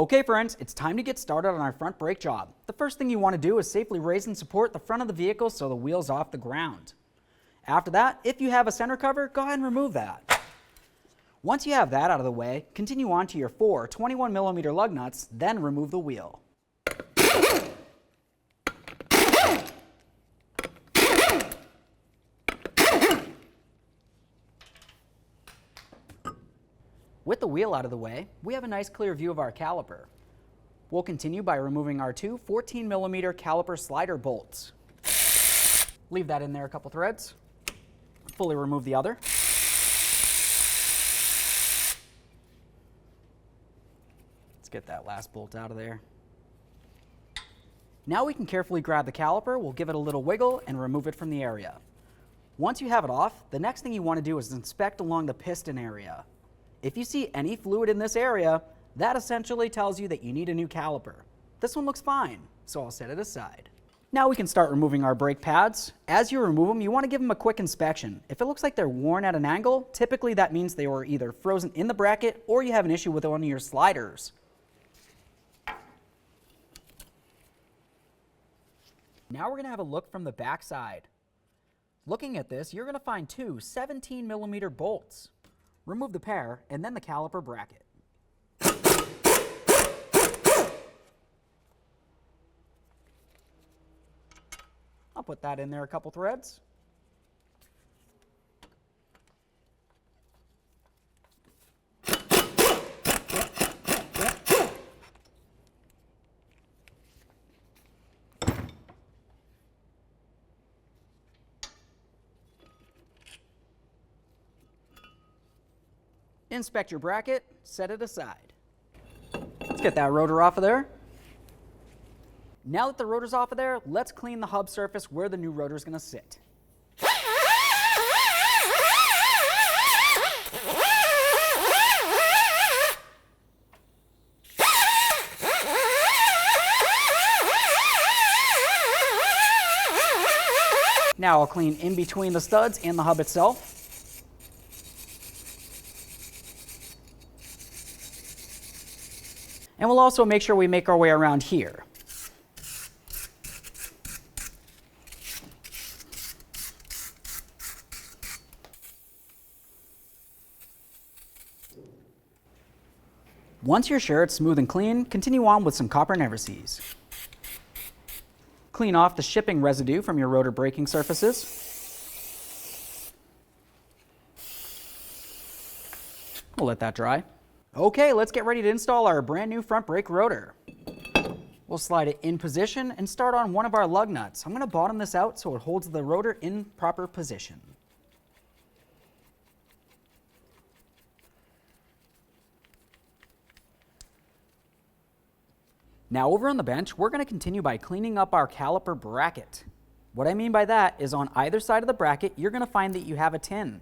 Okay friends, it's time to get started on our front brake job. The first thing you want to do is safely raise and support the front of the vehicle so the wheel's off the ground. After that, if you have a center cover, go ahead and remove that. Once you have that out of the way, continue on to your 4 21mm lug nuts, then remove the wheel. With the wheel out of the way, we have a nice clear view of our caliper. We'll continue by removing our 2 14mm caliper slider bolts. Leave that in there a couple threads. Fully remove the other. Let's get that last bolt out of there. Now we can carefully grab the caliper, we'll give it a little wiggle and remove it from the area. Once you have it off, the next thing you want to do is inspect along the piston area. If you see any fluid in this area, that essentially tells you that you need a new caliper. This one looks fine, so I'll set it aside. Now we can start removing our brake pads. As you remove them, you want to give them a quick inspection. If it looks like they're worn at an angle, typically that means they were either frozen in the bracket or you have an issue with one of your sliders. Now we're going to have a look from the back side. Looking at this, you're going to find 2 17mm bolts. Remove the pair and then the caliper bracket. I'll put that in there a couple threads. Inspect your bracket, set it aside. Let's get that rotor off of there. Now that the rotor's off of there, let's clean the hub surface where the new rotor is going to sit. Now I'll clean in between the studs and the hub itself. And we'll also make sure we make our way around here. Once you're sure it's smooth and clean, continue on with some copper never-sees. Clean off the shipping residue from your rotor braking surfaces. We'll let that dry. Okay, let's get ready to install our brand new front brake rotor. We'll slide it in position and start on one of our lug nuts. I'm going to bottom this out so it holds the rotor in proper position. Now over on the bench, we're going to continue by cleaning up our caliper bracket. What I mean by that is on either side of the bracket, you're going to find that you have a tin.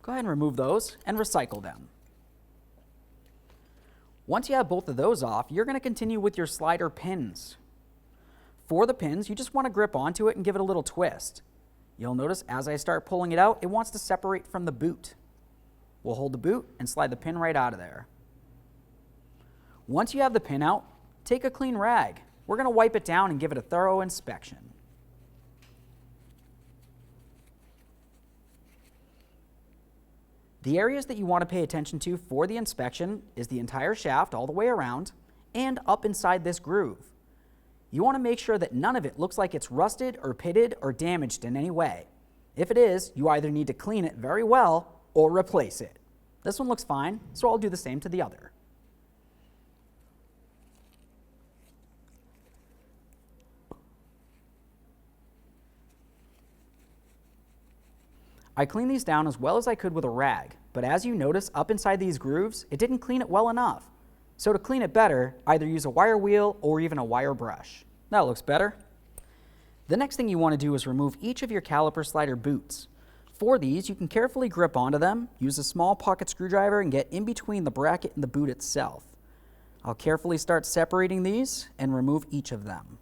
Go ahead and remove those and recycle them. Once you have both of those off, you're going to continue with your slider pins. For the pins, you just want to grip onto it and give it a little twist. You'll notice as I start pulling it out, it wants to separate from the boot. We'll hold the boot and slide the pin right out of there. Once you have the pin out, take a clean rag. We're going to wipe it down and give it a thorough inspection. The areas that you want to pay attention to for the inspection is the entire shaft all the way around and up inside this groove. You want to make sure that none of it looks like it's rusted or pitted or damaged in any way. If it is, you either need to clean it very well or replace it. This one looks fine, so I'll do the same to the other. I cleaned these down as well as I could with a rag, but as you notice up inside these grooves, it didn't clean it well enough. So to clean it better, either use a wire wheel or even a wire brush. That looks better. The next thing you want to do is remove each of your caliper slider boots. For these, you can carefully grip onto them, use a small pocket screwdriver and get in between the bracket and the boot itself. I'll carefully start separating these and remove each of them.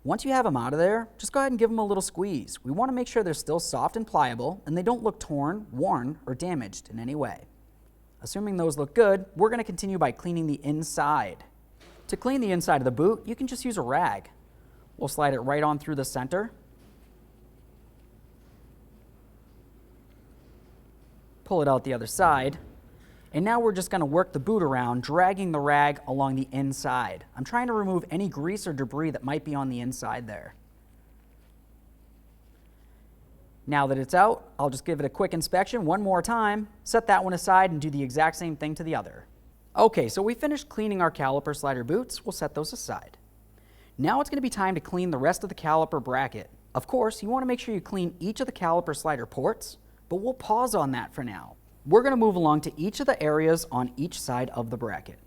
Once you have them out of there, just go ahead and give them a little squeeze. We want to make sure they're still soft and pliable and they don't look torn, worn, or damaged in any way. Assuming those look good, we're going to continue by cleaning the inside. To clean the inside of the boot, you can just use a rag. We'll slide it right on through the center. Pull it out the other side. And now we're just going to work the boot around, dragging the rag along the inside. I'm trying to remove any grease or debris that might be on the inside there. Now that it's out, I'll just give it a quick inspection one more time, set that one aside, and do the exact same thing to the other. Okay, so we finished cleaning our caliper slider boots. We'll set those aside. Now it's going to be time to clean the rest of the caliper bracket. Of course, you want to make sure you clean each of the caliper slider ports, but we'll pause on that for now. We're going to move along to each of the areas on each side of the bracket.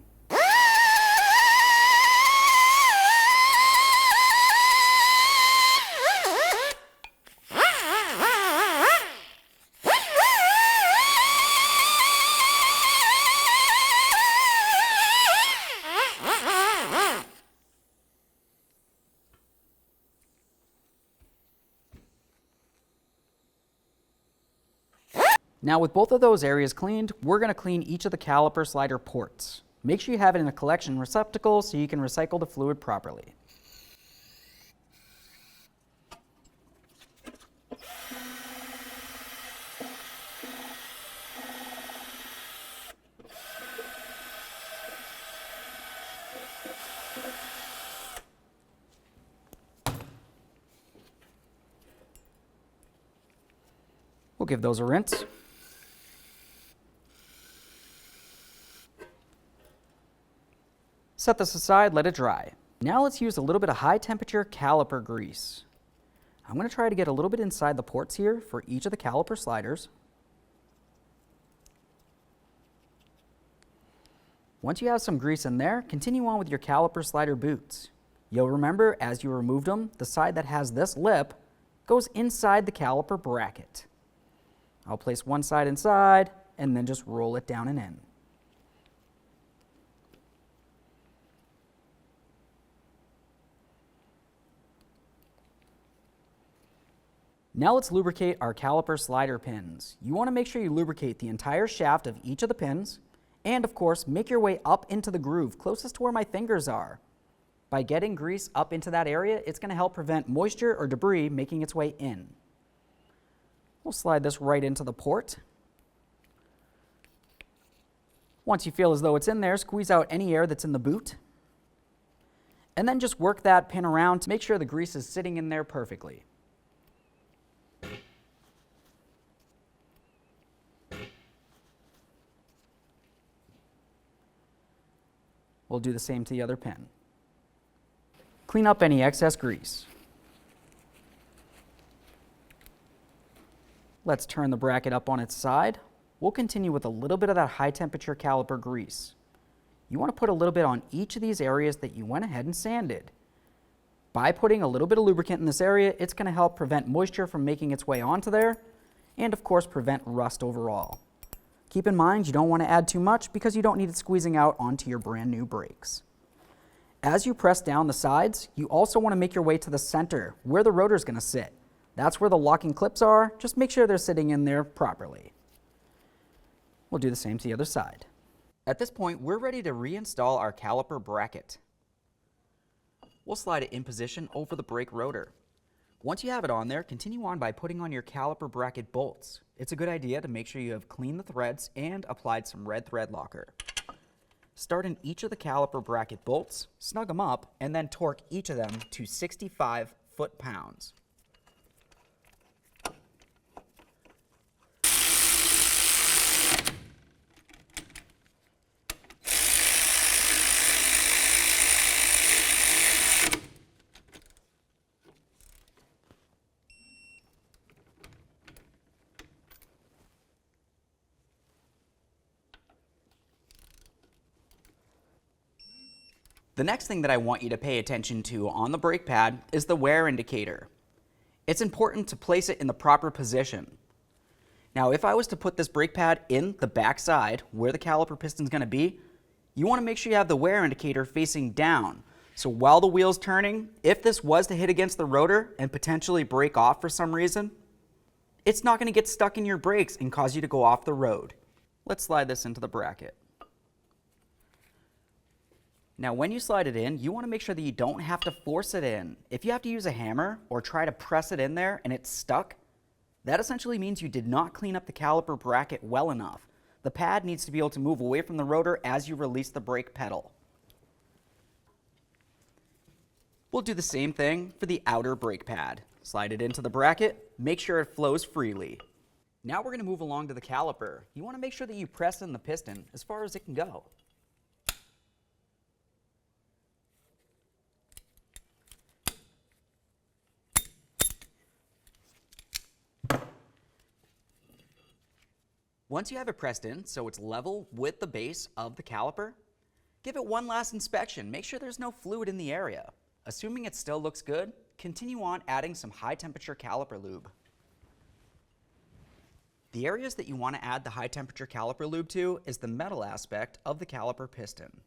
Now with both of those areas cleaned, we're going to clean each of the caliper slider ports. Make sure you have it in a collection receptacle so you can recycle the fluid properly. We'll give those a rinse. Set this aside, let it dry. Now let's use a little bit of high temperature caliper grease. I'm going to try to get a little bit inside the ports here for each of the caliper sliders. Once you have some grease in there, continue on with your caliper slider boots. You'll remember as you removed them, the side that has this lip goes inside the caliper bracket. I'll place one side inside and then just roll it down and in. Now let's lubricate our caliper slider pins. You want to make sure you lubricate the entire shaft of each of the pins, and of course, make your way up into the groove closest to where my fingers are. By getting grease up into that area, it's going to help prevent moisture or debris making its way in. We'll slide this right into the port. Once you feel as though it's in there, squeeze out any air that's in the boot. And then just work that pin around to make sure the grease is sitting in there perfectly. We'll do the same to the other pin. Clean up any excess grease. Let's turn the bracket up on its side. We'll continue with a little bit of that high temperature caliper grease. You want to put a little bit on each of these areas that you went ahead and sanded. By putting a little bit of lubricant in this area, it's going to help prevent moisture from making its way onto there, and of course prevent rust overall. Keep in mind you don't want to add too much because you don't need it squeezing out onto your brand new brakes. As you press down the sides, you also want to make your way to the center where the rotor is going to sit. That's where the locking clips are. Just make sure they're sitting in there properly. We'll do the same to the other side. At this point, we're ready to reinstall our caliper bracket. We'll slide it in position over the brake rotor. Once you have it on there, continue on by putting on your caliper bracket bolts. It's a good idea to make sure you have cleaned the threads and applied some red thread locker. Start in each of the caliper bracket bolts, snug them up, and then torque each of them to 65 foot-pounds. The next thing that I want you to pay attention to on the brake pad is the wear indicator. It's important to place it in the proper position. Now, if I was to put this brake pad in the back side where the caliper piston is going to be, you want to make sure you have the wear indicator facing down. So while the wheel's turning, if this was to hit against the rotor and potentially break off for some reason, it's not going to get stuck in your brakes and cause you to go off the road. Let's slide this into the bracket. Now when you slide it in, you want to make sure that you don't have to force it in. If you have to use a hammer or try to press it in there and it's stuck, that essentially means you did not clean up the caliper bracket well enough. The pad needs to be able to move away from the rotor as you release the brake pedal. We'll do the same thing for the outer brake pad. Slide it into the bracket, make sure it flows freely. Now we're going to move along to the caliper. You want to make sure that you press in the piston as far as it can go. Once you have it pressed in so it's level with the base of the caliper, give it one last inspection. Make sure there's no fluid in the area. Assuming it still looks good, continue on adding some high temperature caliper lube. The areas that you want to add the high temperature caliper lube to is the metal aspect of the caliper piston.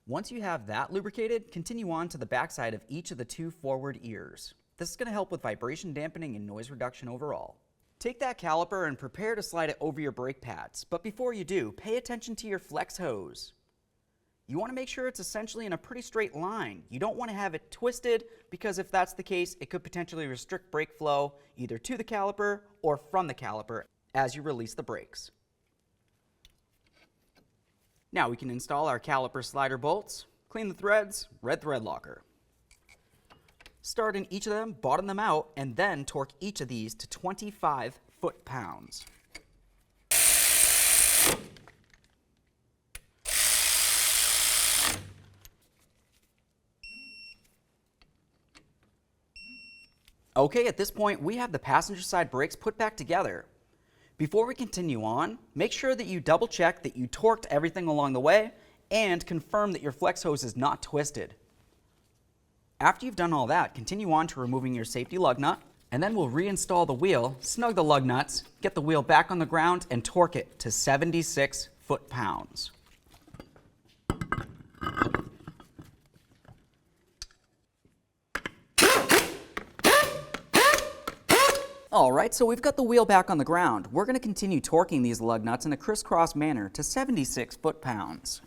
Once you have that lubricated, continue on to the backside of each of the two forward ears. This is going to help with vibration dampening and noise reduction overall. Take that caliper and prepare to slide it over your brake pads, but before you do, pay attention to your flex hose. You want to make sure it's essentially in a pretty straight line. You don't want to have it twisted because if that's the case, it could potentially restrict brake flow either to the caliper or from the caliper as you release the brakes. Now we can install our caliper slider bolts, clean the threads, red thread locker. Start in each of them, bottom them out, and then torque each of these to 25 foot-pounds. Okay, at this point, we have the passenger side brakes put back together. Before we continue on, make sure that you double check that you torqued everything along the way and confirm that your flex hose is not twisted. After you've done all that, continue on to removing your safety lug nut, and then we'll reinstall the wheel, snug the lug nuts, get the wheel back on the ground, and torque it to 76 foot-pounds. Alright, so we've got the wheel back on the ground. We're going to continue torquing these lug nuts in a crisscross manner to 76 foot-pounds.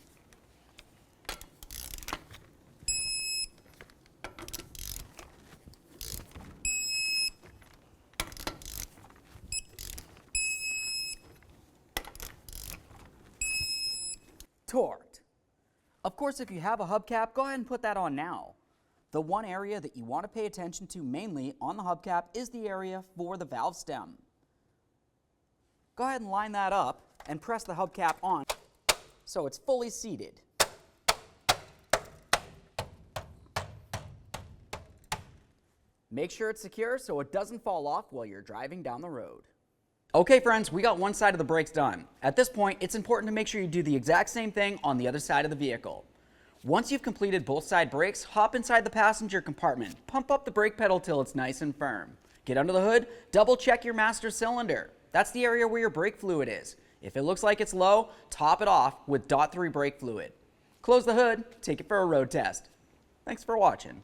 Torqued. Of course, if you have a hubcap, go ahead and put that on now. The one area that you want to pay attention to mainly on the hubcap is the area for the valve stem. Go ahead and line that up and press the hubcap on so it's fully seated. Make sure it's secure so it doesn't fall off while you're driving down the road. Okay friends, we got one side of the brakes done. At this point, it's important to make sure you do the exact same thing on the other side of the vehicle. Once you've completed both side brakes, hop inside the passenger compartment. Pump up the brake pedal till it's nice and firm. Get under the hood, double check your master cylinder. That's the area where your brake fluid is. If it looks like it's low, top it off with .3 brake fluid. Close the hood, take it for a road test. Thanks for watching.